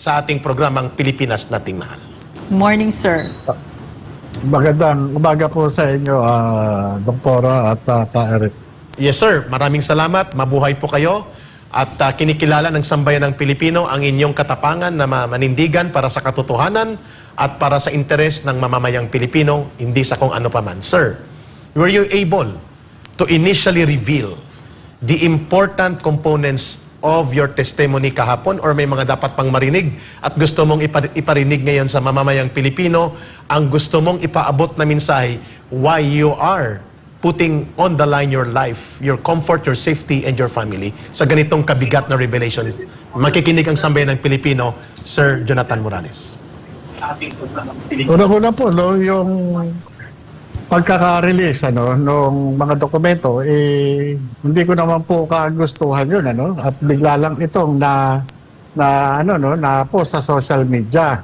sa ating programang Pilipinas Nating Mahal. Morning, sir. Magandang umaga po sa inyo, Doktora at Ka-Eric. Yes, sir. Maraming salamat. Mabuhay po kayo. At kinikilala ng sambayan ng Pilipino ang inyong katapangan na manindigan para sa katotohanan at para sa interes ng mamamayang Pilipino, hindi sa kung ano paman. Sir, were you able to initially reveal the important components of your testimony kahapon, or may mga dapat pang marinig at gusto mong iparinig ngayon sa mamamayang Pilipino ang gusto mong ipaabot na mensahe why you are putting on the line your life, your comfort, your safety, and your family sa ganitong kabigat na revelation? Makikinig ang sambayan ng Pilipino, Sir Jonathan Morales. Una-una po, no, yung pagkaka-release nung mga dokumento, hindi ko naman po kagustuhan yun, at bigla lang itong na post sa social media.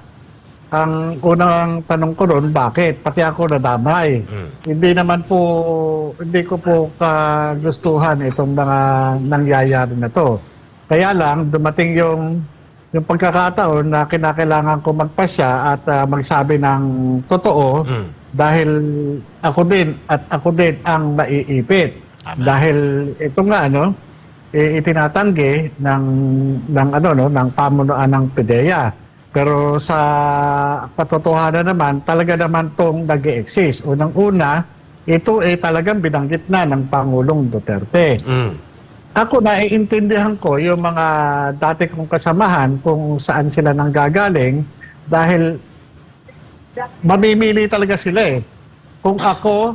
Ang unang tanong ko doon, bakit? Pati ako nadamay. Hindi ko po kagustuhan itong mga nangyayari na to. Kaya lang, dumating yung pagkakataon na kinakailangan ko magpasya at magsabi ng totoo, dahil ako din ang maiipit. Dahil ito nga itinatanggi ng pamunuan ng PIDEA. Pero sa katotohanan naman, talaga naman tong nag-e-exist. Unang-una, ito talagang binanggit na ng Pangulong Duterte. Ako, naiintindihan ko yung mga dati kong kasamahan kung saan sila nanggagaling, dahil mamimili talaga sila kung ako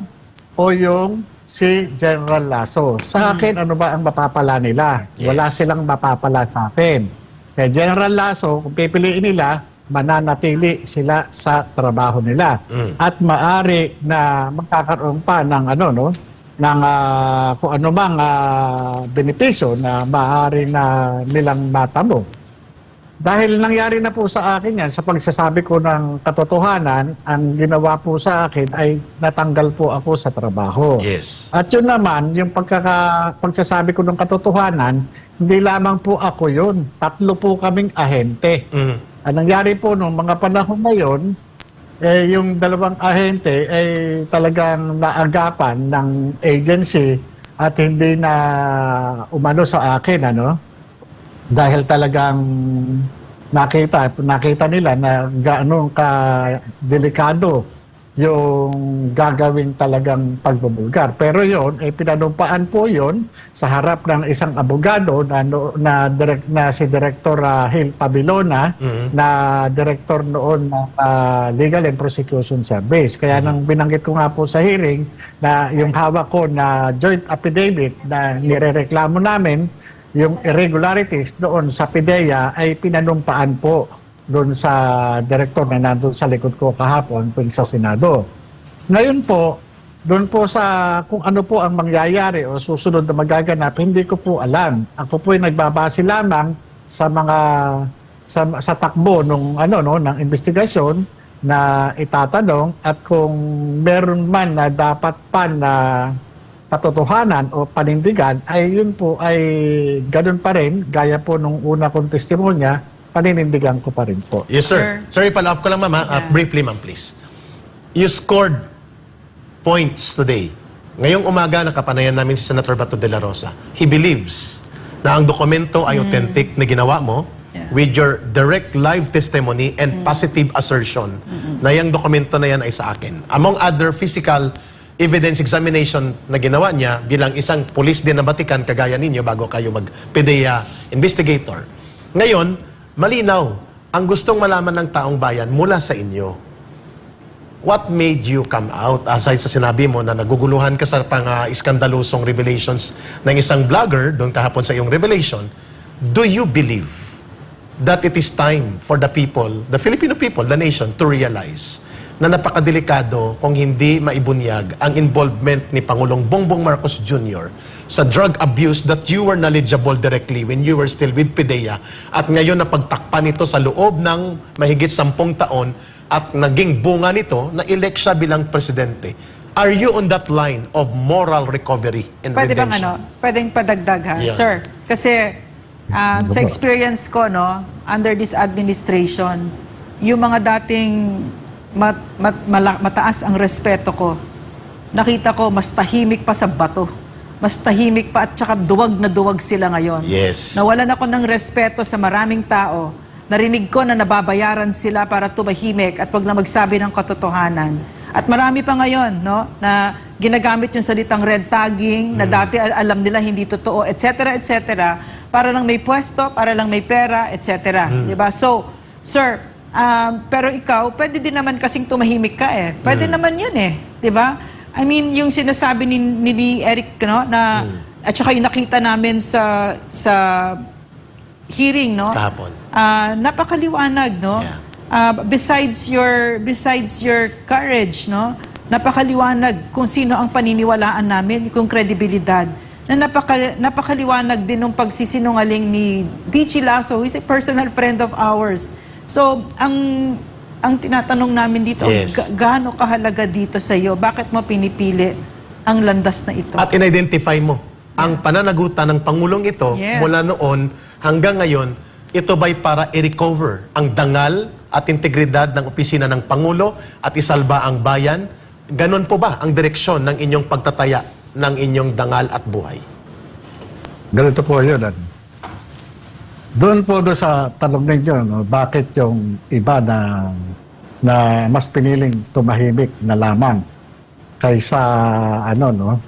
o yung si General Lasso. Sa akin, ano ba ang mapapala nila? Yes. Wala silang mapapala sa akin. Kaya General Lasso, kung pipiliin nila, mananatili sila sa trabaho nila. At maari na magkakaroon pa ng kung ano mang benepisyo na maaari na nilang matamo. Dahil nangyari na po sa akin yan, sa pagsasabi ko ng katotohanan, ang ginawa po sa akin ay natanggal po ako sa trabaho. Yes. At yun naman, yung pagsasabi ko ng katotohanan, hindi lamang po ako yun. 3 po kaming ahente. Ang nangyari po nung mga panahon na yun, yung 2 ahente ay talagang naagapan ng agency at hindi na umano sa akin, dahil talagang nakita nila na gaano ka delikado yung gagawin talagang pagbubulgar. Pero yon pinanumpaan po yon sa harap ng isang abogado na si Director Hill Pabilona, na director noon ng Legal and Prosecution Service. Kaya nang binanggit ko nga po sa hearing na yung hawak ko na joint affidavit na nirereklamo namin, yung irregularities doon sa PIDEA ay pinanumpaan po doon sa director na nandun sa likod ko kahapon sa Senado. Ngayon po, doon po sa kung ano po ang mangyayari o susunod na magaganap, hindi ko po alam. Ako po ay nagbabase lamang sa mga sa takbo ng ng investigasyon na itatanong, at kung meron man na dapat pa na katotohanan o panindigan, ay yun po ay ganun pa rin, gaya po nung una kong testimonya, paninindigan ko pa rin po. Yes, sir. Sorry, follow up ko lang, ma'am. Briefly, ma'am, please. You scored points today. Ngayong umaga, nakapanayan namin si Senator Bato de la Rosa. He believes na ang dokumento ay authentic na ginawa mo with your direct live testimony and positive assertion na yung dokumento na yan ay sa akin. Among other physical evidence examination na ginawa niya bilang isang police din na Batikan kagaya ninyo bago kayo mag-PIDEA investigator. Ngayon, malinaw ang gustong malaman ng taong bayan mula sa inyo. What made you come out? Aside sa sinabi mo na naguguluhan ka sa iskandalosong revelations ng isang vlogger doon kahapon sa iyong revelation, do you believe that it is time for the people, the Filipino people, the nation, to realize na napakadelikado kung hindi maibunyag ang involvement ni Pangulong Bongbong Marcos Jr. sa drug abuse that you were knowledgeable directly when you were still with PIDEA, at ngayon napagtakpan ito sa loob ng mahigit 10 taon at naging bunga nito na elect siya bilang presidente. Are you on that line of moral recovery and Pwede bang redemption? pwedeng padagdag ha, Yeah. sir? Kasi Sa experience ko, no, under this administration, yung mga dating mataas ang respeto ko, nakita ko mas tahimik pa sa bato. Mas tahimik pa at saka duwag na duwag sila ngayon. Yes. Nawalan ako ng respeto sa maraming tao. Narinig ko na nababayaran sila para tumahimik at wag na magsabi ng katotohanan. At marami pa ngayon, no, na ginagamit yung salitang red tagging, na dati alam nila hindi totoo, etc., etc., para lang may pwesto, para lang may pera, etc. Diba? So, sir, pero ikaw, pwede din naman kasing tumahimik ka eh. Pwede naman yun eh. Diba? I mean, yung sinasabi ni Eric, no, na, at saka yung nakita namin sa hearing, no? Kahapon. Napakaliwanag, no? Yeah. Besides your courage, no? Napakaliwanag kung sino ang paniniwalaan namin, kung kredibilidad. Na napakaliwanag din ng pagsisinungaling ni D.G. Lasso, who is a personal friend of ours. So, ang tinatanong namin dito, Yes. gaano kahalaga dito sa iyo? Bakit mo pinipili ang landas na ito? At in-identify mo ang pananagutan ng Pangulong ito Yes. mula noon hanggang ngayon, ito ba'y para i-recover ang dangal at integridad ng opisina ng Pangulo at isalba ang bayan? Ganon po ba ang direksyon ng inyong pagtataya ng inyong dangal at buhay? Ganito po yun. Doon po doon sa tanong ninyo, no, bakit yung iba na mas piniling tumahimik na lamang kaysa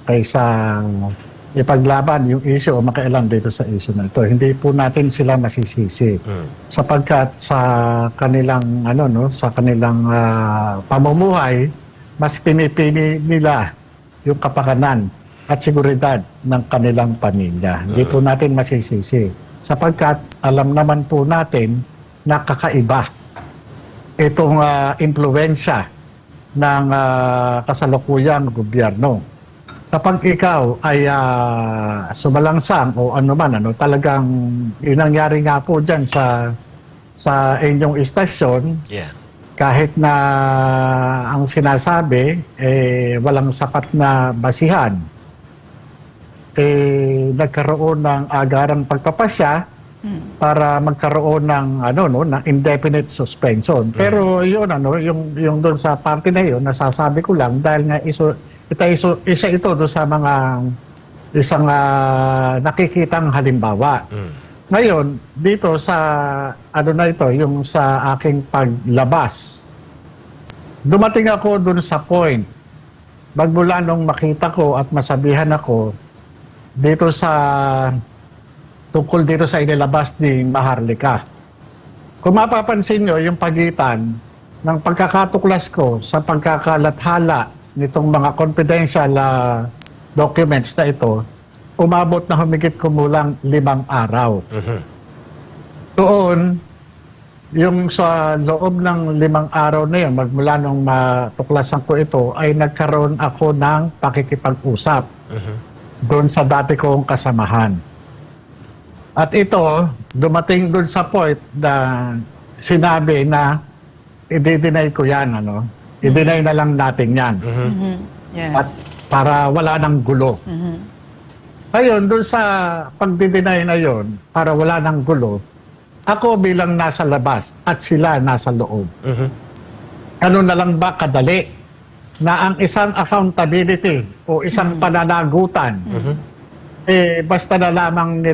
kaysa ipaglaban yung issue o makailan dito sa issue na ito. Hindi po natin sila masisisi. Sapagkat sa kanilang sa kanilang pamumuhay, mas pinipili nila yung kapakanan at seguridad ng kanilang pamilya. Hindi po natin masisisi. Sapagkat alam naman po natin na kakaiba itong impluwensya ng kasalukuyang gobyerno. Kapag ikaw ay sumalangsang o talagang inangyari nga po dyan sa inyong istasyon, Yeah. kahit na ang sinasabi walang sapat na basihan, nagkaroon ng agarang pagpapasya para magkaroon ng ng indefinite suspension. Pero yun yung doon sa parte na yun, nasasabi ko lang dahil nga isa ito doon sa mga isang nakikitang halimbawa. Ngayon, dito sa yung sa aking paglabas, dumating ako doon sa point, magmula nung makita ko at masabihan ako dito tungkol dito sa inilabas ni Maharlika. Kung mapapansin nyo, yung pagitan ng pagkakatuklas ko sa pagkakalathala nitong mga confidential documents na ito, umabot na humigit kumulang 5 araw. Doon, yung sa loob ng 5 araw na yun, magmula nung matuklasan ko ito, ay nagkaroon ako ng pakikipag-usap doon sa dati kong kasamahan. At ito, dumating doon sa point na sinabi na i-deny ko yan, i-deny na lang natin yan. Yes. At para wala nang gulo. Ngayon, doon sa pag-deny na yon, para wala nang gulo, ako bilang nasa labas at sila nasa loob. Ano na lang ba kadali na ang isang accountability o isang pananagutan, basta na lamang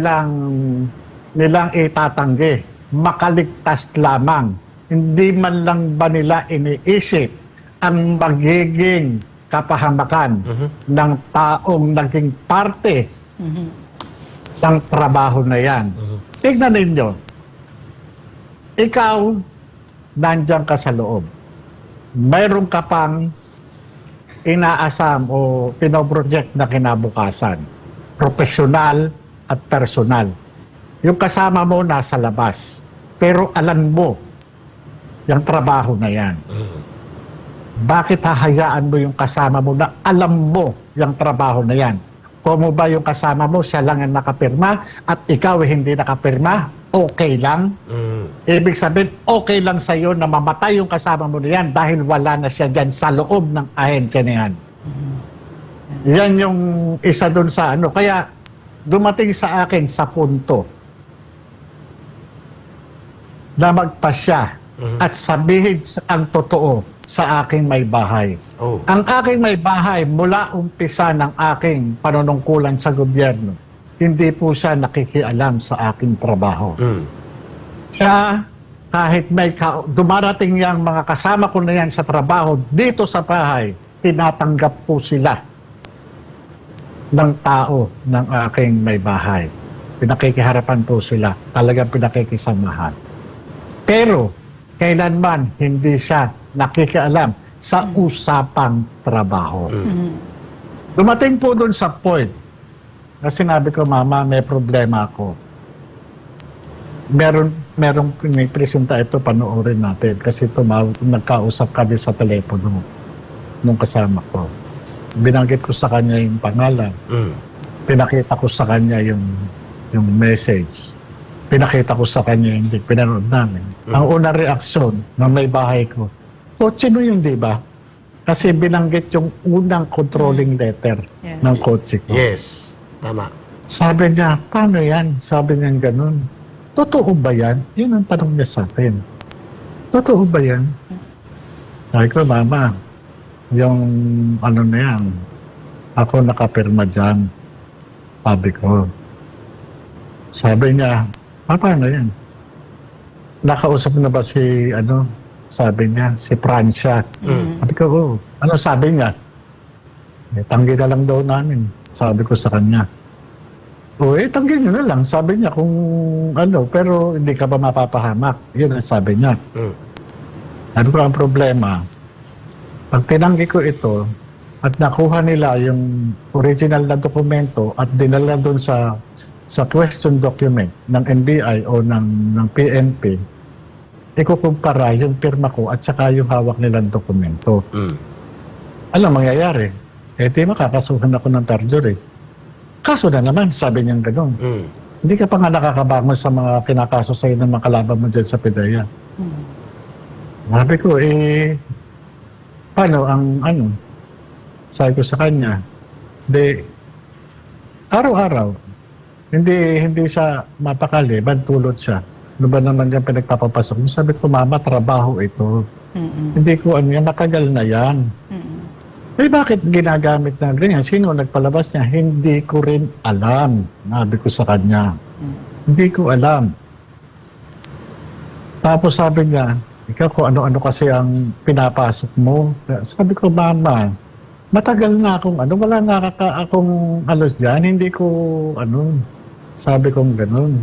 nilang itatanggi, makaligtas lamang. Hindi man lang ba nila iniisip ang magiging kapahamakan ng taong naging parte ng trabaho na yan. Tignan ninyo, ikaw, nandiyan ka sa loob. Mayroon ka pang inaasam o pinoproject na kinabukasan. Profesional at personal. Yung kasama mo nasa labas. Pero alam mo yung trabaho na yan. Bakit hahayaan mo yung kasama mo na alam mo yung trabaho na yan? Kung ba yung kasama mo, siya lang ang nakapirma at ikaw hindi nakapirma, okay lang? Ibig sabihin, okay lang sa'yo na mamatay yung kasama mo na yan dahil wala na siya dyan sa loob ng ahensya na yan. Yan yung isa dun sa Kaya dumating sa akin sa punto na magpasya at sabihin ang totoo sa aking may bahay. Oh. Ang aking may bahay mula umpisa ng aking panunungkulan sa gobyerno, hindi po siya nakikialam sa aking trabaho. Kaya kahit may dumarating yang mga kasama ko na yan sa trabaho dito sa bahay, tinatanggap po sila ng tao ng aking may bahay. Pinakikiharapan po sila. Talagang pinakikisamahan. Pero, kailanman hindi siya nakikialam sa usapang trabaho. Dumating po dun sa point na sinabi ko, Mama, may problema ako. Merong presenta ito, panoorin natin. Kasi nagkausap kami sa telepono nung kasama ko. Binanggit ko sa kanya yung pangalan. Pinakita ko sa kanya yung message. Pinakita ko sa kanya yung pinanood namin. Ang unang reaksyon ng may bahay ko, kotse mo yun, di ba? Kasi binanggit yung unang controlling letter ng kotse ko. Yes. Tama. Sabi niya, paano yan? Sabi niya ganun. Totoo ba yan? Yun ang tanong niya sa akin. Totoo ba yan? Sabi ko, Mama, yung ano na yan, ako nakapirma dyan. Sabi ko. Sabi niya, paano yan? Nakausap na ba si, sabi niya, si Francia? Sabi ko, oh. Ano sabi niya? Tanggi na lang daw namin. Sabi ko sa kanya. O tanggi nyo na lang. Sabi niya kung pero hindi ka ba mapapahamak? Yun ang sabi niya. Ano ko ang problema? Pag tinanggi ko ito at nakuha nila yung original na dokumento at dinala doon sa question document ng NBI o ng PNP, ikukumpara yung pirma ko at saka yung hawak nilang dokumento. Alam mangyayari? Di makakasuhan ako ng perjury. Kaso na naman, sabi niyang gano'n. Hindi ka pa nga nakakabangon sa mga kinakaso sa'yo ng mga kalaban mo dyan sa PIDEA. Sabi ko, paano ang sabi ko sa kanya, araw-araw, hindi siya mapakali, bantulot siya. Ano ba naman yung pinagpapapasok mo? Sabi ko, Mama, trabaho ito. Hindi ko yan, matagal na yan. Bakit ginagamit na ganyan? Sino nagpalabas niya? Hindi ko rin alam. Sabi ko sa kanya. Hindi ko alam. Tapos sabi niya, ikaw kung ano-ano kasi ang pinapasok mo. Sabi ko, Mama, matagal na akong wala nga akong dyan. Hindi ko sabi ko ganun.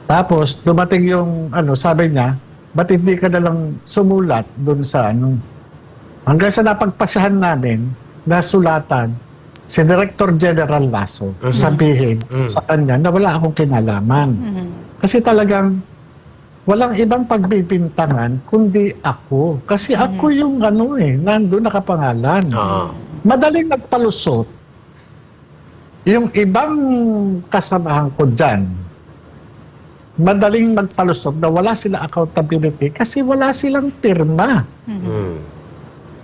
Tapos dumating yung sabi niya, ba't hindi ka nalang sumulat dun sa hanggang sa napagpasyahan namin na sulatan si Director General Lasso, sabihin sa kanya na wala akong kinalaman. Kasi talagang walang ibang pagbibintangan kundi ako. Kasi ako yung nandun nakapangalan. Madaling nagpalusot. Yung ibang kasamahan ko dyan, madaling magpalusot na wala sila accountability kasi wala silang pirma.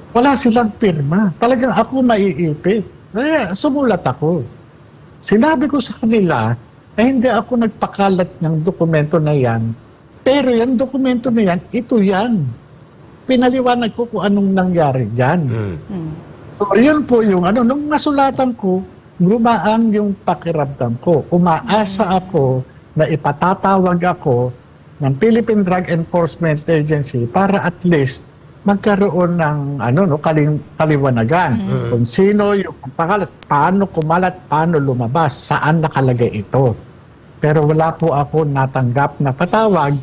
Wala silang pirma. Talagang ako maiipit. Kaya sumulat ako. Sinabi ko sa kanila na hindi ako nagpakalat ng dokumento na yan. Pero yung dokumento na yan, ito yan. Pinaliwanag ko kung anong nangyari dyan. So yun po yung nung nasulatan ko, gumaan yung pakiramdam ko. Umaasa ako na ipatatawag ako ng Philippine Drug Enforcement Agency para at least magkaroon ng kaliwanagan. Kung sino yung pagkalat, paano kumalat, paano lumabas, saan nakalagay ito. Pero wala po ako natanggap na patawag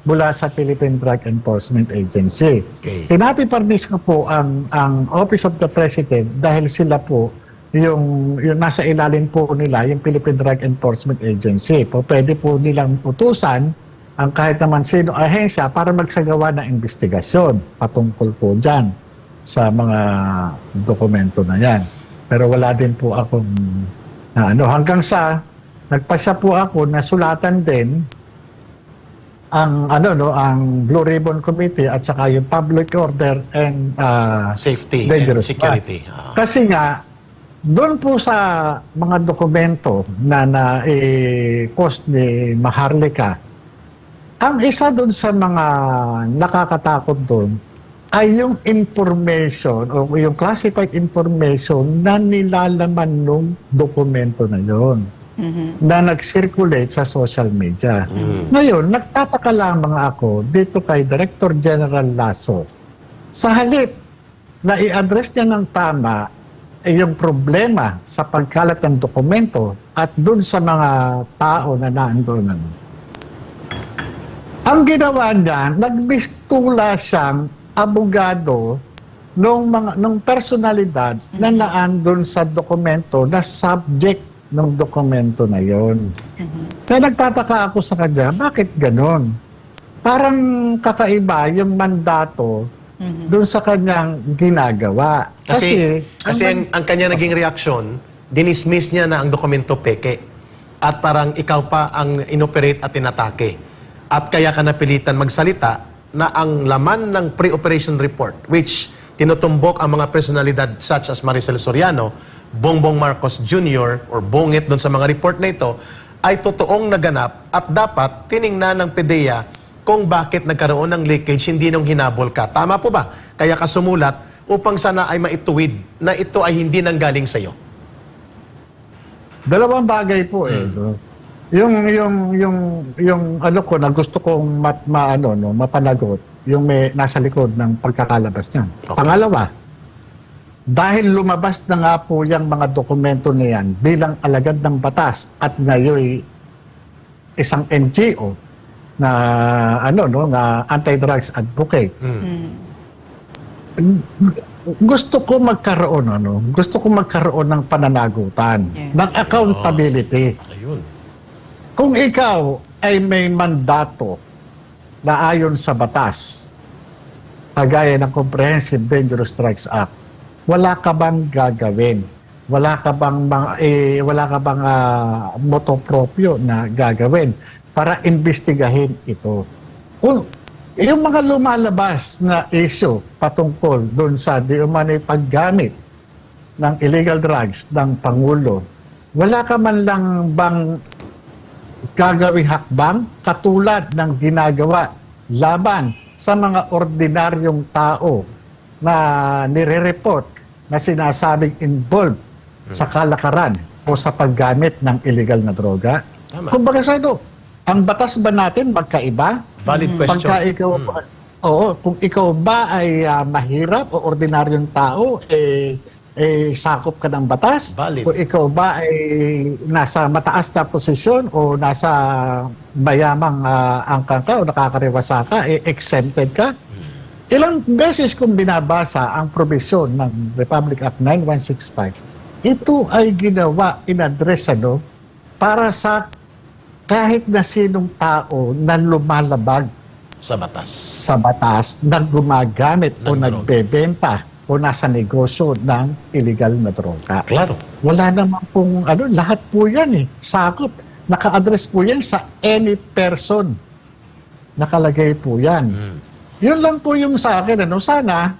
mula sa Philippine Drug Enforcement Agency. Okay. Tinapiparnis ko po ang Office of the President dahil sila po yung nasa ilalim po nila, yung Philippine Drug Enforcement Agency. Pwede po nilang utusan ang kahit naman sino ahensya para magsagawa ng investigasyon patungkol po dyan sa mga dokumento na yan. Pero wala din po akong hanggang sa nagpasya po ako na sulatan din ang ang Blue Ribbon Committee at saka yung Public Order and Safety and Dangerous Security. Drugs. Kasi nga doon po sa mga dokumento na post ni Maharlika, Ang isa doon sa mga nakakatakot doon ay yung information o yung classified information na nilalaman ng dokumento na yon na nag-circulate sa social media. Ngayon, nagtataka lamang ako dito kay Director General Lasso. Sa halip na i-address niya ng tama yung problema sa pagkalat ng dokumento at dun sa mga tao na naandoon. Ang ginawa niya, nagbistula siyang abogado nung personalidad na naandun sa dokumento na subject ng dokumento na yon. Kaya nagtataka ako sa kanya, bakit ganon? Parang kakaiba yung mandato dun sa kanyang ginagawa. Kasi ang kanya naging reaksyon, dinismiss niya na ang dokumento peke. At parang ikaw pa ang inoperate at inatake. At kaya ka napilitan magsalita na ang laman ng pre-operation report, which tinutumbok ang mga personalidad such as Maricel Soriano, Bongbong Marcos Jr. or Bongit doon sa mga report na ito, ay totoong naganap at dapat tiningnan ng PDEA kung bakit nagkaroon ng leakage hindi nung hinabol ka. Tama po ba? Kaya ka sumulat upang sana ay maituwid na ito ay hindi nanggaling sa'yo. Dalawang bagay po no? Yung ano ko na gusto kong mapanagot, yung may nasa likod ng pagkakalabas niya. Okay. Pangalawa, dahil lumabas na nga po yung mga dokumento na yan bilang alagad ng batas at ngayon isang NGO na na anti-drugs advocate. Gusto ko magkaroon ng pananagutan, Yes. ng accountability. Ayun. Kung ikaw ay may mandato na ayon sa batas, kagaya ng Comprehensive Dangerous Drugs Act, wala ka bang gagawin? Wala ka bang motu proprio na gagawin para imbestigahin ito? Yung mga lumalabas na issue patungkol doon sa di umano'y paggamit ng illegal drugs ng Pangulo, wala ka man lang bang gagawing hakbang katulad ng ginagawa laban sa mga ordinaryong tao na nire-report na sinasabing involved sa kalakaran o sa paggamit ng illegal na droga? Tama. Kumbaga sa ito, ang batas ba natin magkaiba? Valid question. Pagka ikaw, kung ikaw ba ay mahirap o ordinaryong tao, sakop ka ng batas. Valid. Kung ikaw ba ay nasa mataas na posisyon o nasa mayamang angkan ka o nakakariwasa ka, exempted ka. Ilang beses kung binabasa ang probisyon ng Republic Act 9165, ito ay ginawa, in-address para sa kahit na sinong tao na lumalabag Sa batas. sa batas na gumagamit o Ng droga. nagbebenta o nasa negosyo ng illegal na droga. Klaro. Wala naman pong lahat po yan sakop. Naka-address po yan sa any person. Nakalagay po yan. Yun lang po yung sa akin. Sana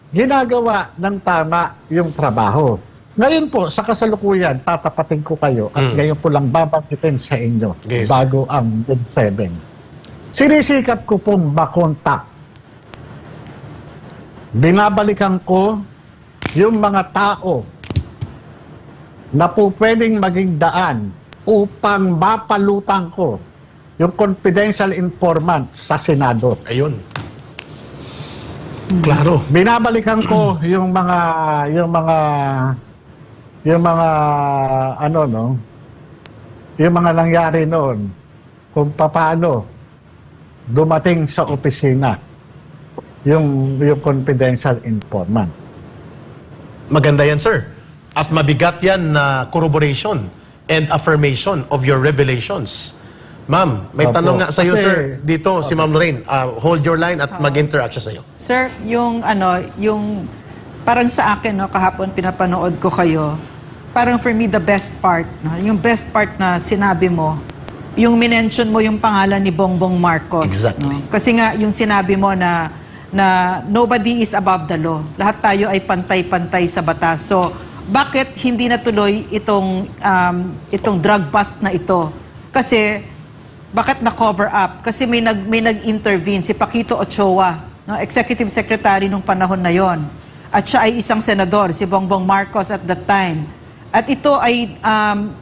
ginagawa ng tama yung trabaho. Ngayon po, sa kasalukuyan, tatapatin ko kayo at ngayon po lang babangkitin sa inyo Yes. bago ang Mid-7. Sinisikap ko pong makontak. Binabalikan ko yung mga tao na po pwedeng maging daan upang mapalutang ko yung confidential informant sa Senado. Ayun. Klaro. Binabalikan ko yung mga yung mga nangyari noon kung paano dumating sa opisina yung confidential informant. Maganda yan, sir. At mabigat yan na corroboration and affirmation of your revelations. Ma'am, may Opo. tanong nga sa'yo, Kasi- sir. Dito, si Ma'am Lorraine. Hold your line at mag-interact siya sa'yo. Sir, yung parang sa akin, kahapon pinapanood ko kayo, parang for me the best part, yung best part na sinabi mo, yung minention mo yung pangalan ni Bongbong Marcos. Exactly. Kasi nga yung sinabi mo na nobody is above the law. Lahat tayo ay pantay-pantay sa batas. So, bakit hindi natuloy itong drug bust na ito? Kasi bakit na-cover up? Kasi may nag-intervene, si Paquito Ochoa, no, Executive Secretary nung panahon na yon. At siya ay isang senador, si Bongbong Marcos at that time. At ito ay,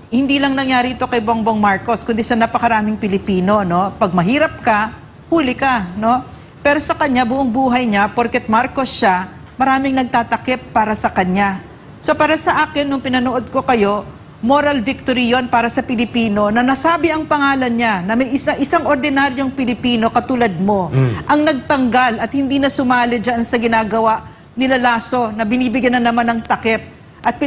hindi lang nangyari ito kay Bongbong Marcos, kundi sa napakaraming Pilipino, no? Pag mahirap ka, huli ka, no? Pero sa kanya, buong buhay niya, porket Marcos siya, maraming nagtatakip para sa kanya. So para sa akin, nung pinanood ko kayo, moral victory yon para sa Pilipino na nasabi ang pangalan niya, na may isang ordinaryong Pilipino katulad mo, ang nagtanggal at hindi na sumali dyan sa ginagawa nila Lasso, na binibigyan na naman ng takip at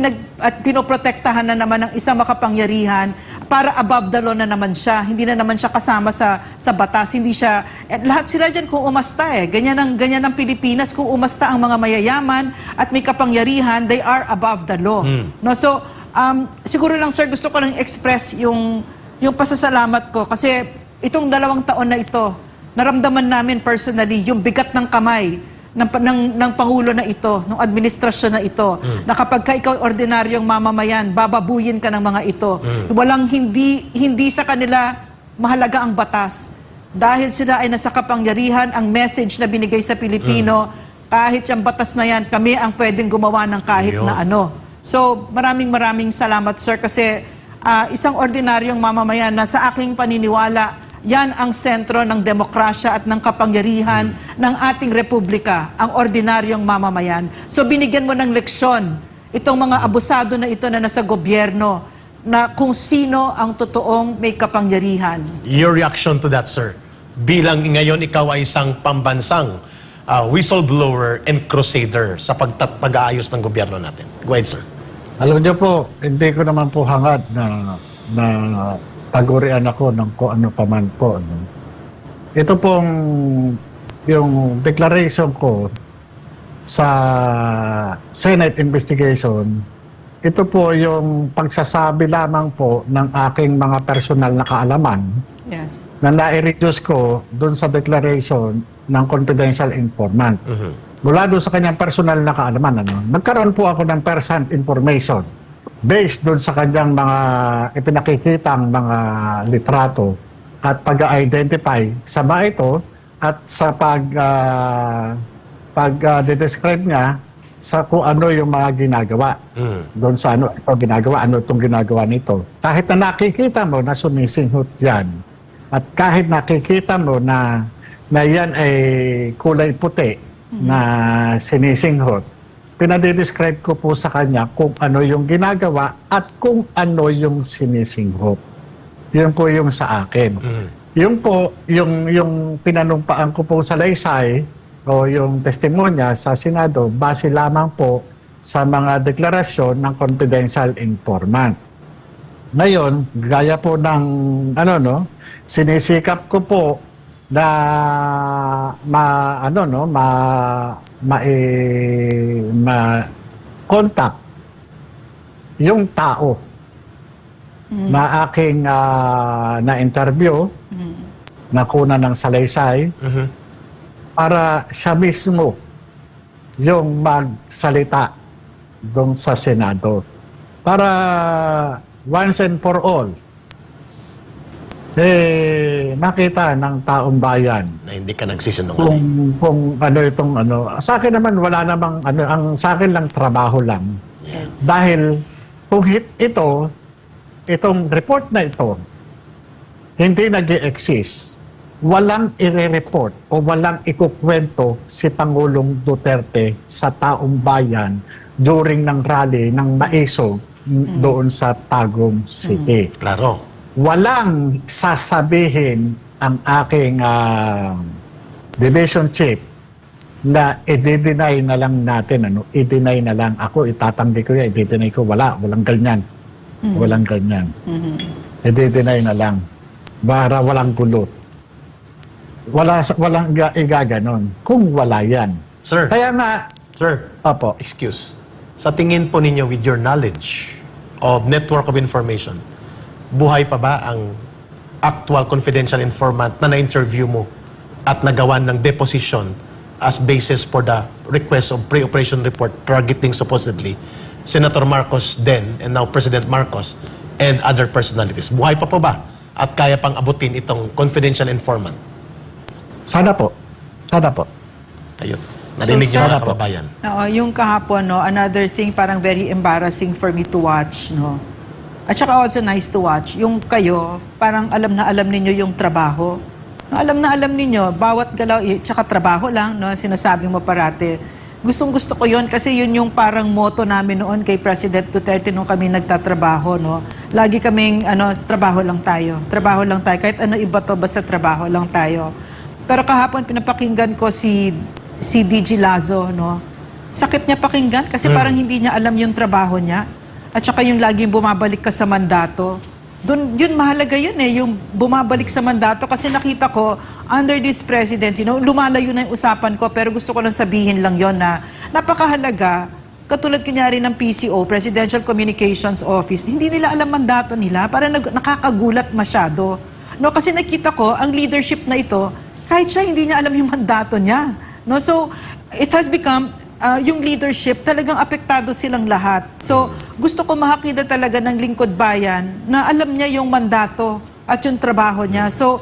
pinoprotektahan na naman ng isang makapangyarihan para above the law na naman siya. Hindi na naman siya kasama sa batas. Hindi siya, lahat sila dyan kung umasta Ganyan ang Pilipinas. Kung umasta ang mga mayayaman at may kapangyarihan, they are above the law. No? So, siguro lang sir, gusto ko lang express yung pasasalamat ko kasi itong 2 taon na ito, naramdaman namin personally yung bigat ng kamay ng Pangulo na ito, ng administrasyon na ito, na kapag ka ikaw ordinaryong mamamayan, bababuyin ka ng mga ito. Walang hindi sa kanila mahalaga ang batas. Dahil sila ay nasa kapangyarihan, ang message na binigay sa Pilipino, kahit yung batas na yan, kami ang pwedeng gumawa ng kahit na ano. So, maraming salamat sir kasi isang ordinaryong mamamayan na sa aking paniniwala, yan ang sentro ng demokrasya at ng kapangyarihan ng ating republika, ang ordinaryong mamamayan. So binigyan mo ng leksyon itong mga abusado na ito na nasa gobyerno na kung sino ang totoong may kapangyarihan. Your reaction to that, sir? Bilang ngayon ikaw ay isang pambansang whistleblower and crusader sa pag-aayos ng gobyerno natin. Go ahead, sir. Alam niyo po, hindi ko naman po hangad na pagurian ako ng kung ano pa man po. No? Ito pong yung declaration ko sa Senate investigation, ito po yung pagsasabi lamang po ng aking mga personal na kaalaman Yes. na na-reduce ko doon sa declaration ng confidential informant. Mula doon sa kanyang personal na kaalaman, nagkaroon po ako ng first-hand information based doon sa kanyang mga ipinakikitang mga litrato at pag-identify sa mga ito at sa pag-describe niya sa kung ano yung mga ginagawa. Doon sa ano ito ginagawa, ano itong ginagawa nito. Kahit na nakikita mo na sumisinghot yan at kahit nakikita mo na yan ay kulay puti na sinisinghot, pinadidescribe ko po sa kanya kung ano yung ginagawa at kung ano yung sinisinghot. Yun po yung sa akin. Yung po, yung pinanumpaan ko po sa laysay o yung testimonya sa Senado, base lamang po sa mga deklarasyon ng confidential informant. Ngayon, gaya po ng sinisikap ko po na ma-contact yung tao na aking na-interview, nakuna ng salaysay, para siya mismo yung magsalita doon sa Senado. Para once and for all, makita ng taong bayan Na hindi ka nagsisinungaling. kung ano itong sa akin naman wala namang ang sa akin lang trabaho lang. Dahil kung itong report na ito hindi nag-e-exist, walang ire-report o walang ikukwento si Pangulong Duterte sa taong bayan during ng rally ng Maisog doon sa Tagum City. Klaro. Walang sasabihin ang aking division chief na i-deny na lang natin, i-deny na lang ako, itatanggi ko yan, i-deny ko, walang ganyan. Walang ganyan. I-deny na lang. Para walang gulot. Walang igaganon kung wala yan. Sir, Kaya nga, sir, opo, excuse. Sa tingin po ninyo with your knowledge of network of information, buhay pa ba ang actual confidential informant na na-interview mo at nagawan ng deposition as basis for the request of pre-operation report targeting supposedly Senator Marcos then and now President Marcos and other personalities? Buhay pa po ba at kaya pang abutin itong confidential informant. Sana po. Sana po. Ayun. Narinig niyo sir- mga kababayan. Oo, yung kahapon, no, another thing parang very embarrassing for me to watch, no. At saka also nice to watch, yung kayo, parang alam na alam ninyo yung trabaho. No, alam na alam ninyo, bawat galaw, tsaka trabaho lang, no, sinasabi mo parate. Gustong-gusto ko yun kasi yun yung parang motto namin noon kay President Duterte nung kami nagtatrabaho, no. Lagi kaming, trabaho lang tayo. Trabaho lang tayo. Kahit ano iba to, basta trabaho lang tayo. Pero kahapon pinapakinggan ko si DG Lazo, no. Sakit niya pakinggan kasi parang hindi niya alam yung trabaho niya. At saka yung laging bumabalik ka sa mandato. Doon, yun mahalaga yun yung bumabalik sa mandato kasi nakita ko under this presidency, lumalayo na yung usapan ko pero gusto ko lang sabihin lang yon na napakahalaga, katulad kunyari ng PCO, Presidential Communications Office, hindi nila alam mandato nila, para nakakagulat masyado. No, kasi nakita ko ang leadership na ito, kahit siya hindi niya alam yung mandato niya. No, so it has become yung leadership, talagang apektado silang lahat. So, gusto ko makakita talaga ng lingkod bayan na alam niya yung mandato at yung trabaho niya. So,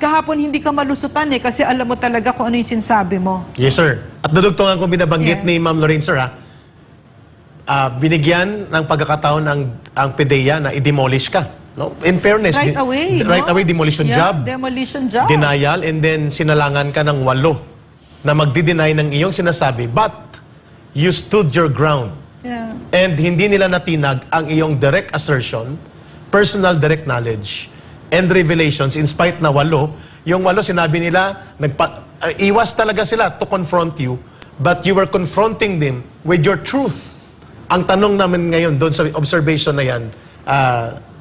kahapon hindi ka malusutan kasi alam mo talaga kung ano yung sinasabi mo. Yes, sir. At dudugtungan kung binabanggit Yes. ni Ma'am Lorraine, sir, binigyan ng pagkakataon ang PDEA na i-demolish ka. No? In fairness, Right away, right no? away, demolition Yeah, job. demolition job. Denial, and then sinalangan ka ng 8 na magdi-deny ng iyong sinasabi, but you stood your ground. Yeah. And hindi nila natinag ang iyong direct assertion, personal direct knowledge, and revelations in spite na 8. Yung 8, sinabi nila, iwas talaga sila to confront you, but you were confronting them with your truth. Ang tanong namin ngayon doon sa observation na yan,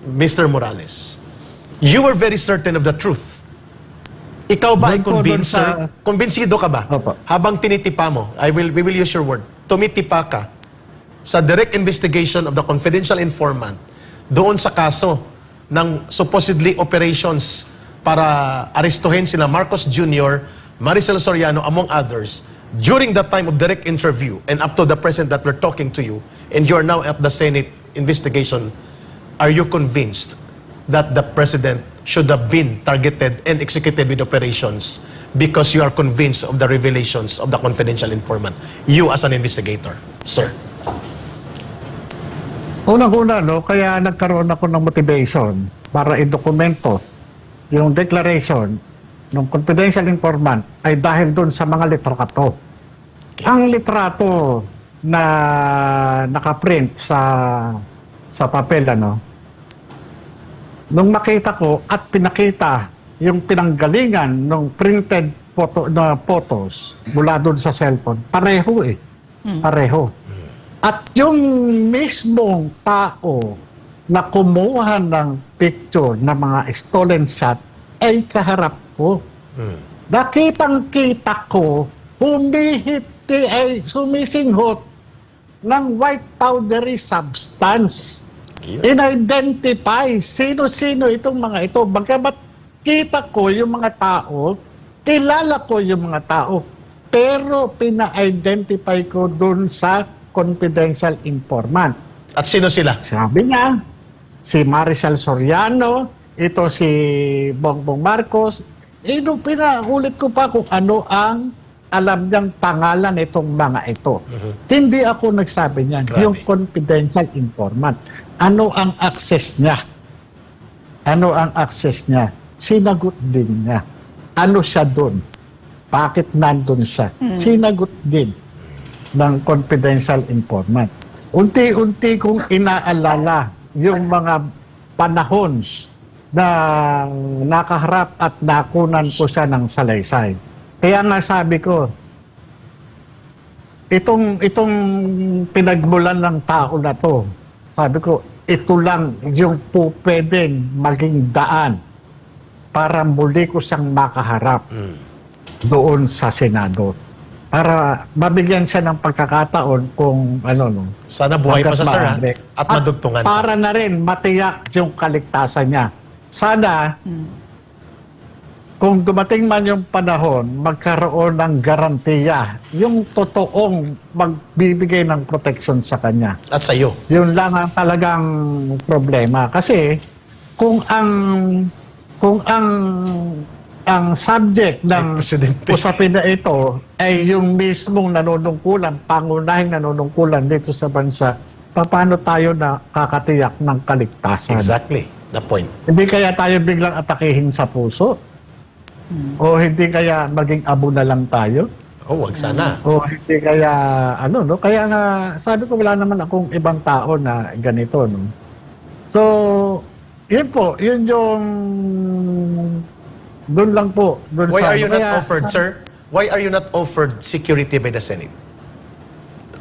Mr. Morales, you were very certain of the truth. Ikaw ba ay Doon po, doon convinced, sir? Konbinsido ka ba? Opo. Habang tinitipa mo, we will use your word, tumitipa ka sa direct investigation of the confidential informant doon sa kaso ng supposedly operations para arestuhin sina Marcos Jr., Maricel Soriano, among others, during the time of direct interview and up to the present that we're talking to you, and you are now at the Senate investigation, are you convinced that the President should have been targeted and executed with operations because you are convinced of the revelations of the confidential informant? You as an investigator, sir. Unang-una, kaya nagkaroon ako ng motivation para i-dokumento yung declaration ng confidential informant ay dahil doon sa mga litrato. Ang litrato na nakaprint sa papel, nung makita ko at pinakita yung pinanggalingan ng printed photos mula doon sa cellphone, pareho Pareho. At yung mismong tao na kumuha ng picture ng mga stolen shot ay kaharap ko. Nakitang-kita ko, sumisinghot ng white powdery substance. In-identify sino-sino itong mga ito. Bagamat kita ko yung mga tao, kilala ko yung mga tao, pero pina-identify ko dun sa confidential informant. At sino sila? Sabi niya, si Maricel Soriano, ito si Bongbong Marcos, pinaulit ko pa kung ano ang alam niyang pangalan itong mga ito. Hindi ako nagsabi niyan. Grabe. Yung confidential informant. Ano ang access niya? Ano ang access niya? Sinagot din niya. Ano siya doon? Bakit nandun siya? Sinagot din ng confidential informant. Unti-unti kong inaalala yung mga panahon na nakaharap at nakunan ko siya ng salaysay. Kaya nga sabi ko, itong pinagmulan ng tao na to, sabi ko, ito lang yung po pwedeng maging daan para muli ko siyang makaharap doon sa Senado. Para mabigyan siya ng pagkakataon kung Sana buhay pa sa sir, maaari. at madugtungan pa. Para na rin matiyak yung kaligtasan niya. Sana, kung dumating man yung panahon, magkaroon ng garantiya, yung totoong magbibigay ng protection sa kanya. At sa iyo. Yun lang ang talagang problema. Kasi, kung ang subject ng Presidente. usapin na ito ay yung mismong nanunungkulan, pangunahing nanunungkulan dito sa bansa, paano tayo na kakatiyak ng kaligtasan? Exactly. The point. Hindi kaya tayo biglang atakihin sa puso? O hindi kaya maging abo na lang tayo? Oh, wag sana. O hindi kaya, ano, no? Kaya nga, sabi ko, wala naman akong ibang tao na ganito, no? So, yun po, yun yung, doon lang po. Doon Why sa, are you kaya, not offered, sir? Why are you not offered security by the Senate?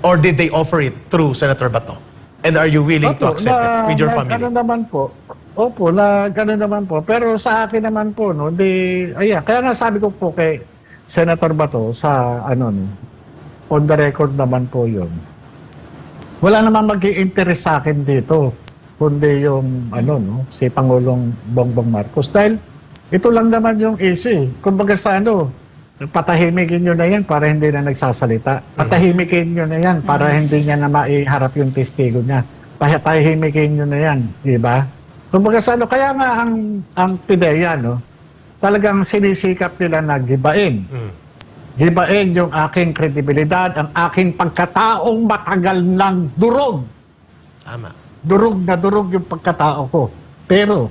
Or did they offer it through Senator Bato? And are you willing to accept it with your family? Ano naman po. Opo, gano'n naman po. Pero sa akin naman po, no, ayan, kaya nga sabi ko po kay Senator Bato sa, no, on the record naman po yun. Wala naman mag-i-interest sa akin dito, kundi yung, no, si Pangulong Bongbong Marcos. Dahil ito lang naman yung issue. Kumbaga sa patahimikin nyo na yan para hindi na nagsasalita. Patahimikin nyo na yan para hindi niya na maiharap yung testigo niya. Patahimikin nyo na yan, di ba? Kumbaga sa kaya nga ang PIDEA, no, talagang sinisikap nila na gibain. Gibain yung aking kredibilidad, ang aking pagkataong matagal ng durog. Tama. Durog na durog yung pagkatao ko. Pero,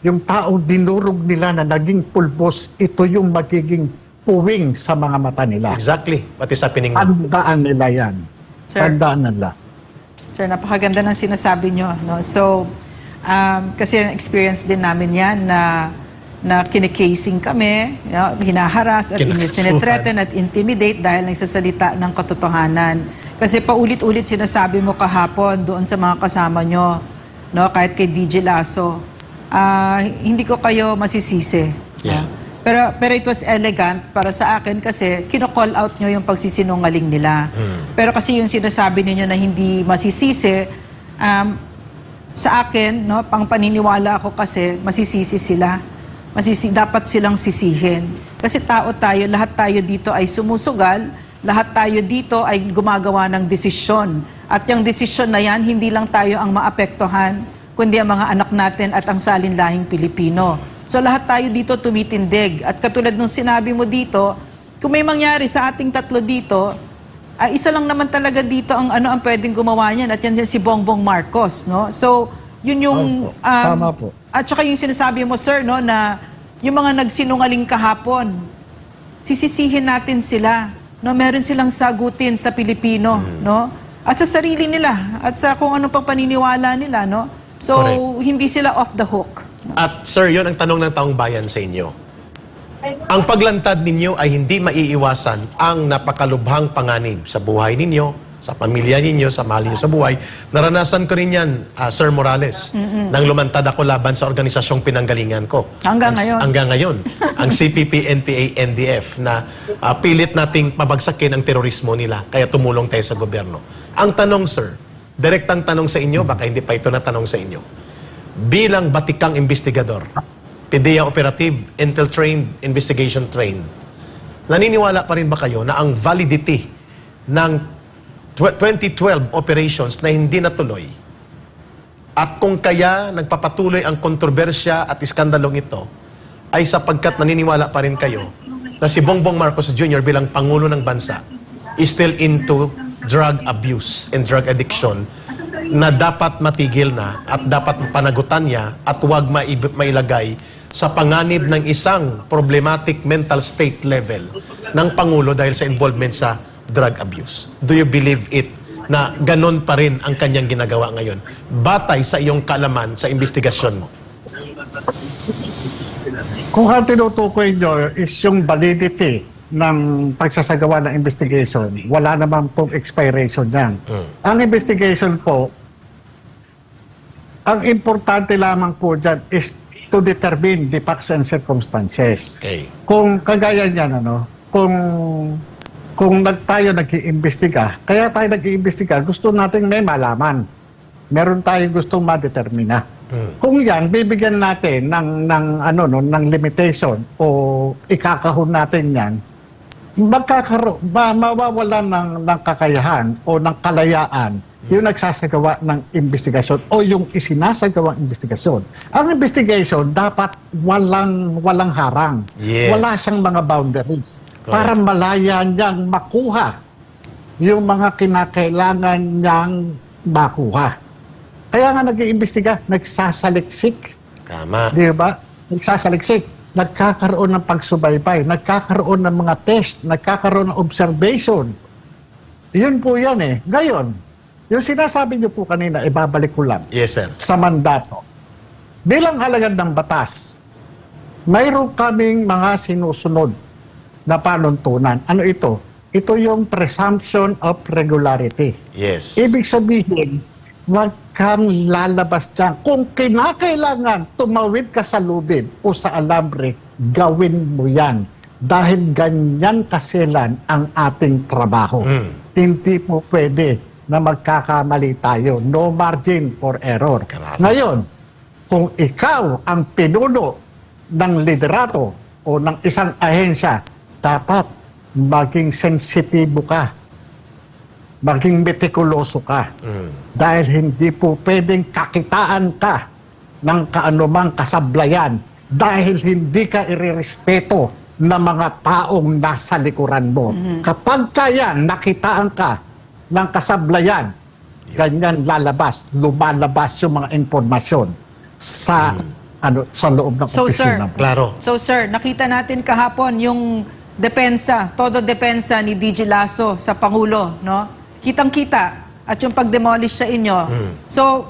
yung taong dinurog nila na naging pulbos, ito yung magiging puwing sa mga mata nila. Exactly. What is happening now? Tandaan nila yan. Sir. Tandaan nila. Sir, napakaganda ng sinasabi nyo. No? So, kasi experience din namin yan na kinikasing kami, hinaharas at tinithreaten at intimidate dahil nagsasalita ng katotohanan. Kasi paulit-ulit sinasabi mo kahapon doon sa mga kasama nyo, no? Kahit kay DJ Lasso, hindi ko kayo masisisi. Yeah. Pero it was elegant para sa akin kasi kino-call out nyo yung pagsisinungaling nila. Pero kasi yung sinasabi ninyo na hindi masisisi, sa akin, no, pang paniniwala ko kasi masisisi sila. Dapat silang sisihin. Kasi tao tayo, lahat tayo dito ay sumusugal, lahat tayo dito ay gumagawa ng desisyon. At yung desisyon na yan, hindi lang tayo ang maapektuhan, kundi ang mga anak natin at ang salinlahing Pilipino. So lahat tayo dito tumitindig. At katulad nung sinabi mo dito, kung may mangyari sa ating tatlo dito, ay isa lang naman talaga dito ang ang pwedeng gumawa niyan at yan si Bongbong Marcos, no? So, yun yung Tama po. At saka yung sinasabi mo, sir, no, na yung mga nagsinungaling kahapon, sisisihin natin sila, no? Meron silang sagutin sa Pilipino, no? At sa sarili nila at sa kung anong pang paniniwala nila, no? So, Correct. hindi sila off the hook. At sir, yun ang tanong ng taong bayan sa inyo. Ang paglantad ninyo ay hindi maiiwasan ang napakalubhang panganib sa buhay ninyo, sa pamilya ninyo, sa mahal ninyo sa buhay. Naranasan ko rin yan, Sir Morales, nang lumantad ako laban sa organisasyong pinanggalingan ko. Hanggang ngayon. Hanggang ngayon. Ang CPP, NPA, NDF na pilit nating pabagsakin ang terorismo nila, kaya tumulong tayo sa gobyerno. Ang tanong, sir, direktang tanong sa inyo, baka hindi pa ito na tanong sa inyo. Bilang batikang investigador, PIDEA Operative, Intel Trained, Investigation Trained, naniniwala pa rin ba kayo na ang validity ng 2012 operations na hindi natuloy at kung kaya nagpapatuloy ang kontrobersya at iskandalong ito ay sapagkat naniniwala pa rin kayo na si Bongbong Marcos Jr. bilang Pangulo ng Bansa is still into drug abuse and drug addiction na dapat matigil na at dapat panagutan niya at huwag mailagay sa panganib ng isang problematic mental state level ng Pangulo dahil sa involvement sa drug abuse. Do you believe it na ganon pa rin ang kanyang ginagawa ngayon? Batay sa iyong kaalaman sa investigasyon mo. Kung ang tinutukoy nyo is yung validity ng pagsasagawa ng investigation, wala naman pong expiration yan. Ang investigation po, ang importante lamang po dyan is to determine the facts and circumstances. Okay. Kung kagaya niyan, kung tayo nag-iimbestiga, kaya tayo nag-iimbestiga, gusto natin may malaman. Meron tayong gustong madetermina. Kung yan, bibigyan natin ng limitation o ikakahon natin yan, mawawalan ng kakayahan o ng kalayaan yung nagsasagawa ng investigasyon o yung isinasagawang investigasyon. Ang investigation dapat walang harang. Yes. Wala siyang mga boundaries. Correct. Para malaya niyang makuha yung mga kinakailangan niyang makuha. Kaya nga nag-iimbestiga, nagsasaliksik. Tama. Di ba? Nagsasaliksik. Nagkakaroon ng pagsubaybay, nagkakaroon ng mga test, nagkakaroon ng observation. Yun po yan eh. Ngayon, yung sinasabi niyo po kanina, ibabalik ko lang Yes, sir. sa mandato. Bilang alagad ng batas, mayroon kaming mga sinusunod na panuntunan. Ano ito? Ito yung presumption of regularity. Yes. Ibig sabihin, huwag kang lalabas dyan. Kung kinakailangan tumawid ka sa lubid o sa alambre, gawin mo yan. Dahil ganyan kasilan ang ating trabaho. Hindi po pwede na magkakamali tayo. No margin for error. Karami. Ngayon, kung ikaw ang pinuno ng liderato o ng isang ahensya, dapat maging sensitibo ka. Maging metikuloso ka. Dahil hindi po pwedeng kakitaan ka ng kaanumang kasablayan dahil hindi ka irerespeto ng mga taong nasa likuran mo. Kapag kaya nakitaan ka ng kasablayan, ganyan lumalabas yung mga informasyon sa sa loob ng So, sir, opisina mo. Klaro. So sir, nakita natin kahapon yung todo depensa ni DJ Lasso sa Pangulo, no? Kitang-kita at yung pag-demolish sa inyo. So,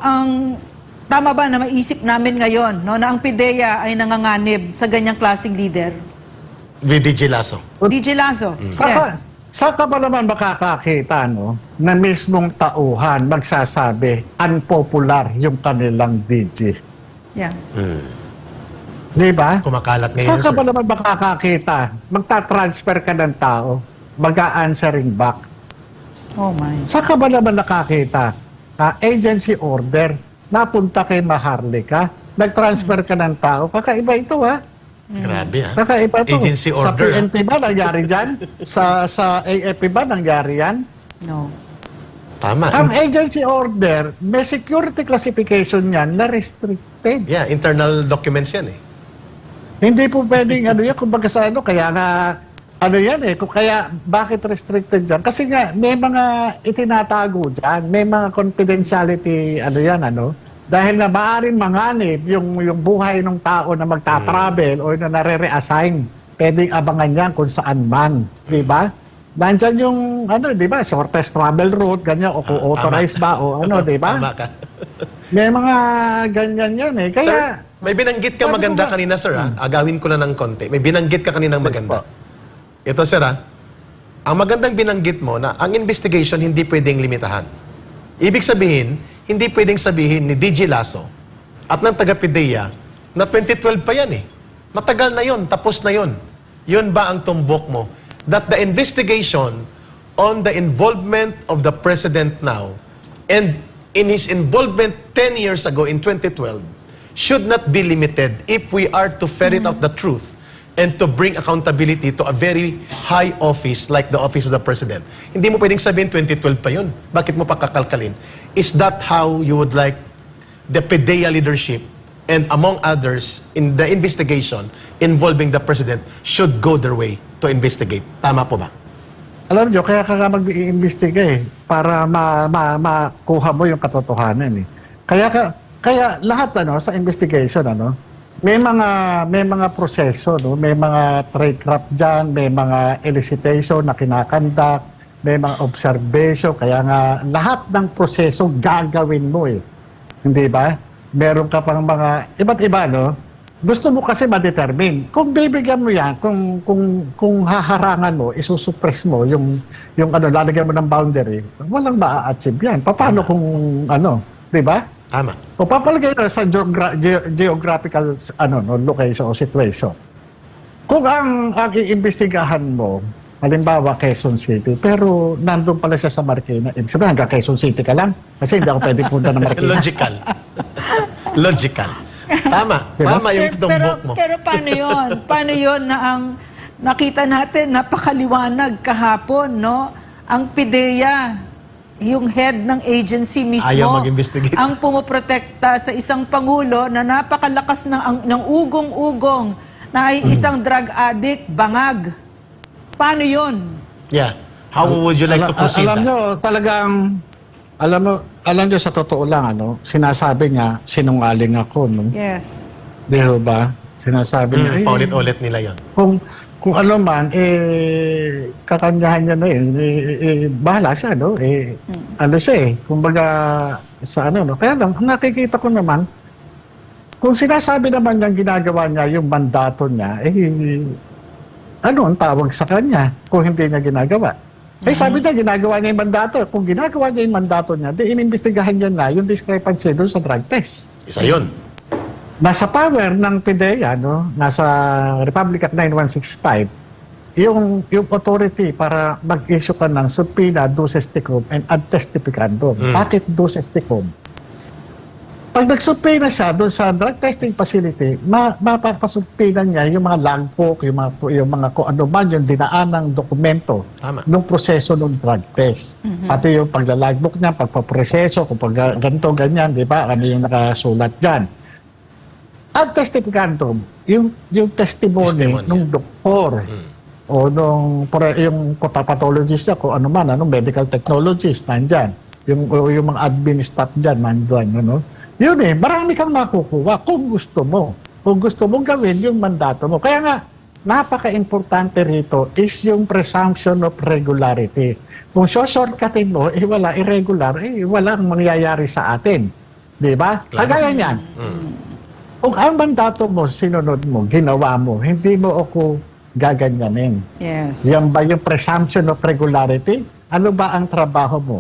tama ba na maisip namin ngayon, no, na ang PIDEA ay nanganganib sa ganyang klaseng leader? With DJ Lasso. DJ Lasso, yes. Saka ba naman makakakita, no, na mismong tauhan magsasabi unpopular yung kanilang DJ? Yeah. Di ba? Kumakalat ngayon, Saka sir. ba naman makakakita, magta-transfer ka ng tao, mag-a-answering back. Oh my. Saka ba naman nakakita, agency order, napunta kay Maharlika, nag-transfer ka ng tao, kakaiba ito ha. Grabe, ha? Kakaiba ito. Agency Sa order, PNP ba nangyari dyan? sa AFP ba nangyari yan? No. Tama. Ang agency order, may security classification yan na restricted. Yeah, internal documents yan eh. Hindi po pwedeng ano yan, kumbaga sa ano, kaya nga, ano yan eh, kung kaya bakit restricted dyan? Kasi nga, may mga itinatago dyan, may mga confidentiality, ano yan, ano, dahil na maaaring manganib yung buhay ng tao na magta-travel o na nare-reassign. Pwedeng abangan yan kung saan man, di ba? Nandyan yung, ano, di ba, shortest travel route, ganyan, o kung authorized ba, o ano, di ba? Tama ka. May mga ganyan yan eh. Kaya, Sir, may binanggit ka sabi maganda ko nga- kanina, sir, ha? Agawin ko na ng konti. May binanggit ka kaninang maganda. po. Ito, sir, ha? Ang magandang binanggit mo na ang investigation hindi pwedeng limitahan. Ibig sabihin, hindi pwedeng sabihin ni DJ Lasso at ng taga-PIDEA na 2012 pa yan eh. Matagal na yon, tapos na yon. Yun ba ang tumbok mo? That the investigation on the involvement of the President now and in his involvement 10 years ago in 2012 should not be limited if we are to ferret out the truth and to bring accountability to a very high office like the office of the President. Hindi mo pwedeng sabihin 2012 pa yun. Bakit mo pa kakalkalin? Is that how you would like the PIDEA leadership and among others in the investigation involving the President should go their way to investigate? Tama po ba? alam nyo, kaya ka nga mag-iimbestiga eh, para makuha mo yung katotohanan eh. Kaya lahat ano, sa investigation, ano, may mga proseso, no? May mga trade craft dyan, may mga elicitation na kinakandak, may mga observation, kaya nga lahat ng proseso gagawin mo eh. Hindi ba? Meron ka pang mga iba't iba, no? Gusto mo kasi ma-determine. Kung bibigyan mo yan, kung haharangan mo, isusuppress mo yung ano, lalagyan mo ng boundary, walang maa-achieve yan. Paano kung ano, di ba? Tama. O papalagay na sa geographical ano, no, location o situation. Kung ang iimbestigahan mo, halimbawa Quezon City, pero nandun pala siya sa Marikina, ibig sabihin hanggang Quezon City ka lang, kasi hindi ako pwede punta ng Marikina. Logical. Logical. Tama. Diba? Tama yung tumbok mo. Pero paano yun? Paano yun na ang nakita natin, napakaliwanag kahapon, no? Ang PIDEA yung head ng agency mismo Ayaw mag-investigate. ang pumuprotekta sa isang pangulo na napakalakas ng ugong-ugong na ay isang drug addict, bangag. Paano yun? Yeah. How would you like to proceed Alam that? nyo, talagang, alam nyo sa totoo lang, sinasabi niya, sinungaling ako, no? Yes. Di ba? Sinasabi niya, Paulit-ulit nila yon. kung ano man, kakanyahan niya na bahala siya, no? Ano siya kumbaga, sa ano, no? Kaya lang, nakikita ko naman, kung sinasabi naman niyang ginagawa niya yung mandato niya, ano ang tawag sa kanya kung hindi niya ginagawa? Sabi niya, ginagawa niya yung mandato. Kung ginagawa niya yung mandato niya, di inimbestigahan niya na yung discrepancy doon sa drug test. Isa yun. Nasa power ng PDEA, nasa Republic Act 9165, yung authority para mag-issue ka ng subpoena, duces tecum, and ad testificandum. Bakit duces tecum? Pag nag-subpoena siya doon sa drug testing facility, mapapasubpoena niya yung mga logbook, yung mga kung ano man yung dinaanang dokumento ng proseso ng drug test. Pati yung paglalogbook niya, pagpaproseso, kung ganito, ganyan, di ba? Ano yung nakasulat dyan. At testificandum, yung testimony ng doktor o yung pathologist niya, kung ano man, medical technologist, nandyan. Yung mga admin staff dyan, nandyan. Yun marami kang makukuha kung gusto mo. Kung gusto mong gawin yung mandato mo. Kaya nga, napaka-importante rito is yung presumption of regularity. Kung shortcutin mo, wala irregular, walang mangyayari sa atin. Di ba? Kagaya niyan. Kung ang mandato mo, sinunod mo, ginawa mo, hindi mo ako gaganyanin. Yes. Yan ba yung presumption of regularity? Ano ba ang trabaho mo?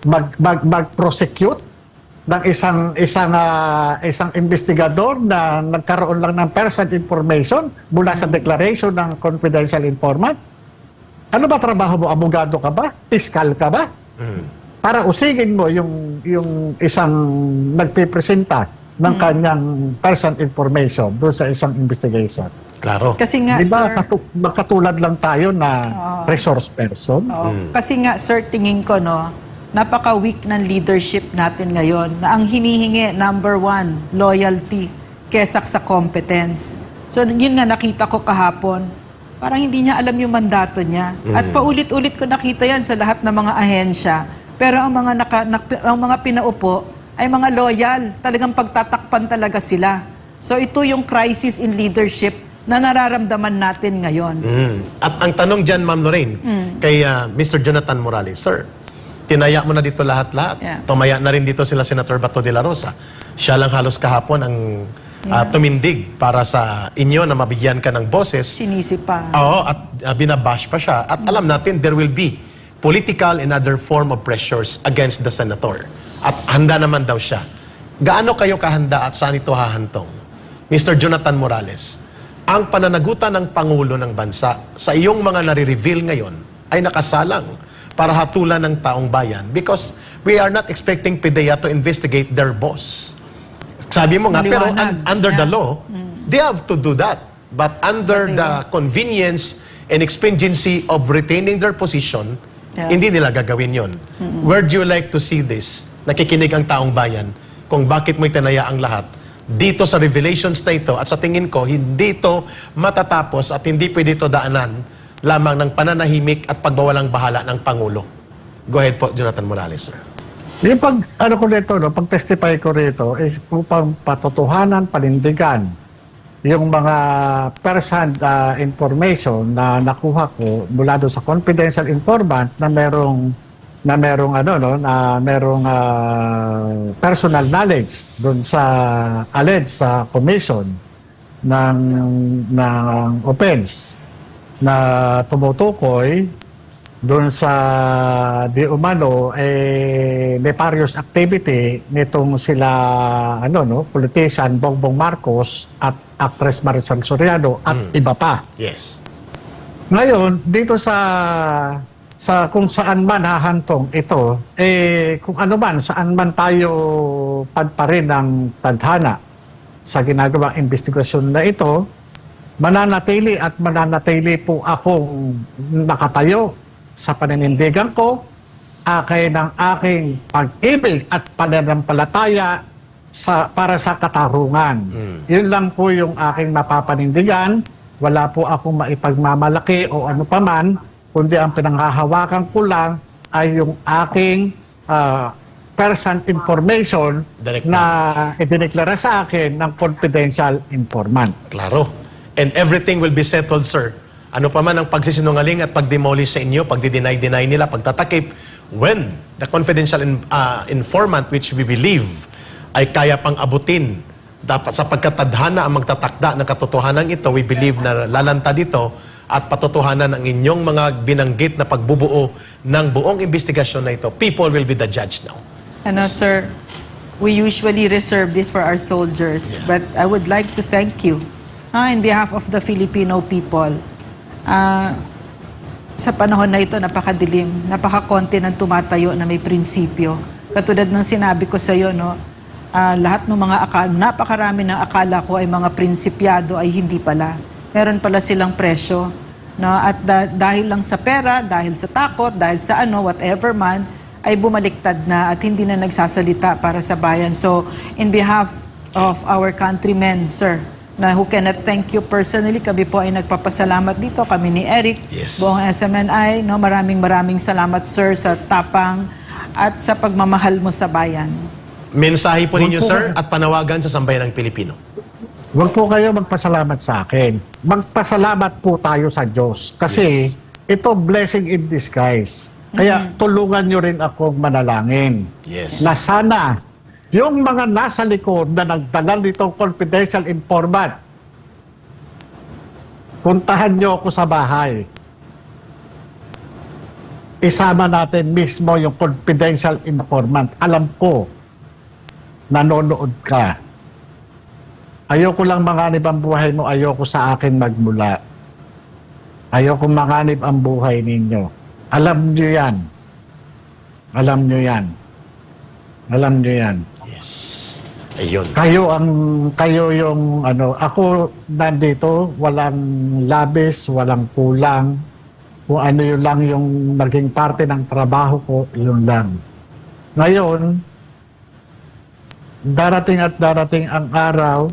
Mag-prosecute ng isang investigador na nagkaroon lang ng personal information mula sa declaration ng confidential informant? Ano ba trabaho mo? Abogado ka ba? Piskal ka ba? Para usigin mo yung isang nagpipresenta ng kanyang personal information doon sa isang investigation. Klaro. Kasi nga, diba, sir, magkatulad lang tayo na resource person? Kasi nga, sir, tingin ko, napaka-weak ng leadership natin ngayon na ang hinihingi, number one, loyalty kesa sa competence. So, yun nga nakita ko kahapon. Parang hindi niya alam yung mandato niya. At paulit-ulit ko nakita yan sa lahat ng mga ahensya. Pero ang mga pinaupo ay mga loyal. Talagang pagtatakpan talaga sila. So, ito yung crisis in leadership na nararamdaman natin ngayon. At ang tanong dyan, Ma'am Lorraine, kay Mr. Jonathan Morales, Sir, tinaya mo na dito lahat-lahat. Yeah. Tumaya na rin dito sila Senator Bato de la Rosa. Siya lang halos kahapon ang tumindig para sa inyo na mabigyan ka ng boses. Sinisip pa. Oo, at binabash pa siya. At alam natin, there will be political and other form of pressures against the senator. At handa naman daw siya. Gaano kayo kahanda at saan ito hahantong? Mr. Jonathan Morales, ang pananagutan ng Pangulo ng Bansa sa iyong mga nare-reveal ngayon ay nakasalang para hatulan ng taong bayan because we are not expecting PDEA to investigate their boss. Sabi mo nga, pero under the law, they have to do that. But under the convenience and expediency of retaining their position, hindi nila gagawin yon. Where do you like to see this? Nakikinig ang taong bayan kung bakit mo itinaya ang lahat dito sa revelations na ito at sa tingin ko, hindi ito matatapos at hindi pwede ito daanan lamang ng pananahimik at pagbawalang bahala ng Pangulo. Go ahead po, Jonathan Morales, sir. Yung pag-testify ko rito is upang patotohanan, panindigan yung mga first-hand information na nakuha ko mula doon sa confidential informant na merong personal knowledge doon sa alleged sa commission ng offense na tumutukoy doon sa di umano nefarious activity nitong sila politician Bongbong Marcos at actress Marisol Soriano at iba pa. Yes. Ngayon, dito sa kung saan man hahantong ito, kung ano man, saan man tayo pagparin ng tadhana sa ginagawang investigasyon na ito, mananatili po akong nakatayo sa paninindigan ko akin ng aking pag-ibig at pananampalataya para sa katarungan. Yun lang po yung aking mapapanindigan. Wala po akong maipagmamalaki o ano paman, kundi ang pinanghahawakan ko lang ay yung aking personal information Direct na idineklara sa akin ng confidential informant. Klaro. And everything will be settled, sir. Ano pa man ang pagsisinungaling at pag-demolish sa inyo, pagdi-deny nila, pagtatakip, when the confidential informant which we believe ay kaya pang abutin, dapat sa pagkatadhana ang magtatakda ng katotohanan ito, we believe na lalantad ito at patotohanan ang inyong mga binanggit na pagbubuo ng buong investigasyon na ito. People will be the judge now. Ano, sir, we usually reserve this for our soldiers, but I would like to thank you in behalf of the Filipino people. Sa panahon na ito, napakadilim, napakakonti ng tumatayo na may prinsipyo. Katulad ng sinabi ko sa iyo, no, lahat ng mga napakarami ng akala ko ay mga prinsipyado ay hindi pala. Meron pala silang presyo. No? At dahil lang sa pera, dahil sa takot, dahil sa whatever man, ay bumaliktad na at hindi na nagsasalita para sa bayan. So, in behalf of our countrymen, sir, na who cannot thank you personally, kami po ay nagpapasalamat dito, kami ni Eric, Yes. buong SMNI, no, maraming salamat, sir, sa tapang at sa pagmamahal mo sa bayan. Mensahe po ninyo, Opo. sir, at panawagan sa sambayan ng Pilipino. Huwag po kayo magpasalamat sa akin. Magpasalamat po tayo sa Diyos. Kasi ito blessing in disguise. Kaya tulungan nyo rin akong manalangin. Yes. Na sana yung mga nasa likod na nagdala nitong confidential informant, puntahan nyo ako sa bahay. Isama natin mismo yung confidential informant. Alam ko, nanonood ka. Ayoko lang manganib ang buhay mo, ayoko sa akin magmula. Ayoko manganib ang buhay ninyo. Alam nyo yan. Alam nyo yan. Alam nyo yan. Yes. Ayun. Kayo yung ako nandito, walang labis, walang kulang. Kung ano yun lang yung naging parte ng trabaho ko, yun lang. Ngayon, darating at darating ang araw,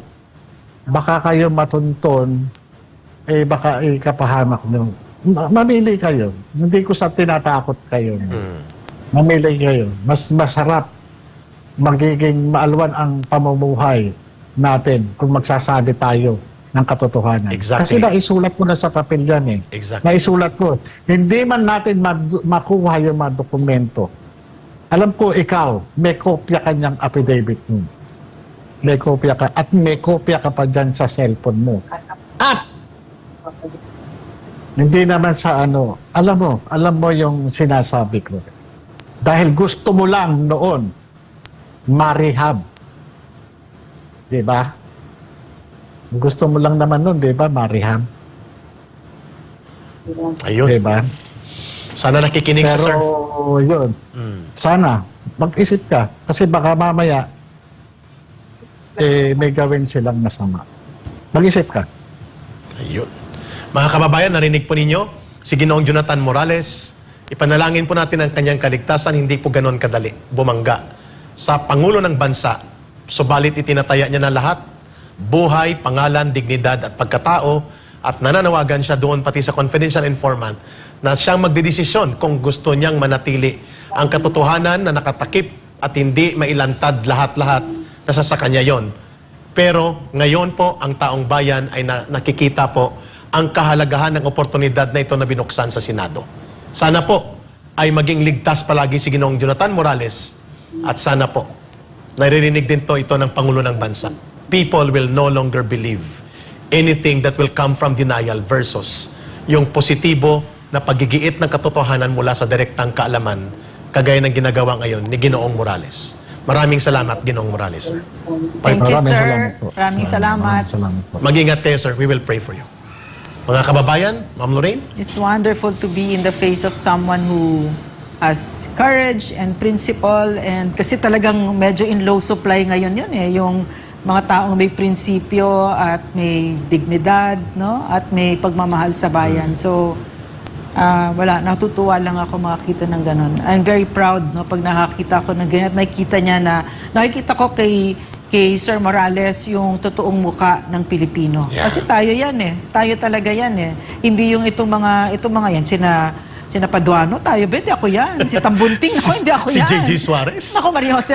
baka kayo matunton, baka ikapahamak nyo. Mamili kayo. Hindi ko sa tinatakot kayo. Mamili kayo. Mas masarap magiging maalwan ang pamumuhay natin kung magsasabi tayo ng katotohanan. Exactly. Kasi naisulat ko na sa papel yan Exactly. Naisulat ko. Hindi man natin makuha yung mga dokumento. Alam ko ikaw, may kopya kanyang affidavit mo. May kopya ka. At may kopya ka pa dyan sa cellphone mo. At hindi naman sa alam mo yung sinasabi ko. Dahil gusto mo lang noon marehab. Diba? Gusto mo lang naman noon, diba, marehab? Ayun. Diba? Sana nakikinig Pero sa sir. yun, sana mag-isip ka. Kasi baka mamaya may gawin silang masama. Mag-isip ka. Ayun. Mga kababayan, narinig po ninyo si Ginoong Jonathan Morales. Ipanalangin po natin ang kanyang kaligtasan, hindi po ganon kadali, bumangga sa Pangulo ng Bansa. Subalit itinataya niya na lahat, buhay, pangalan, dignidad at pagkatao, at nananawagan siya doon pati sa confidential informant na siyang magdedesisyon kung gusto niyang manatili ang katotohanan na nakatakip at hindi mailantad lahat-lahat na sa kanya yon. Pero ngayon po, ang taong bayan ay nakikita po ang kahalagahan ng oportunidad na ito na binuksan sa Senado. Sana po ay maging ligtas palagi si Ginoong Jonathan Morales at sana po naririnig din ito ng Pangulo ng Bansa. People will no longer believe anything that will come from denial versus yung positibo na pagigiit ng katotohanan mula sa direktang kaalaman kagaya ng ginagawa ngayon ni Ginoong Morales. Maraming salamat, Ginoong Morales, sir. Thank you, Maraming sir. salamat po. Maraming salamat. Maraming salamat po. Mag-ingat kayo, sir. We will pray for you. Mga kababayan, Ma'am Lorraine, It's wonderful to be in the face of someone who has courage and principle, and kasi talagang medyo in low supply ngayon yun yung mga taong may prinsipyo at may dignidad, no? At may pagmamahal sa bayan. So Wala, natutuwa lang ako makakita ng ganun. I'm very proud, no, pag nakakita ko ng ganyan. Nakikita ko kay Sir Morales yung totoong muka ng Pilipino. Yeah. Kasi tayo yan eh. Tayo talaga yan eh. Hindi yung itong mga yan, sina Paduano, tayo ba? Hindi ako yan. Si Tambunting, ako, hindi ako Si yan. J.J. Suarez. Ako, Maria Jose.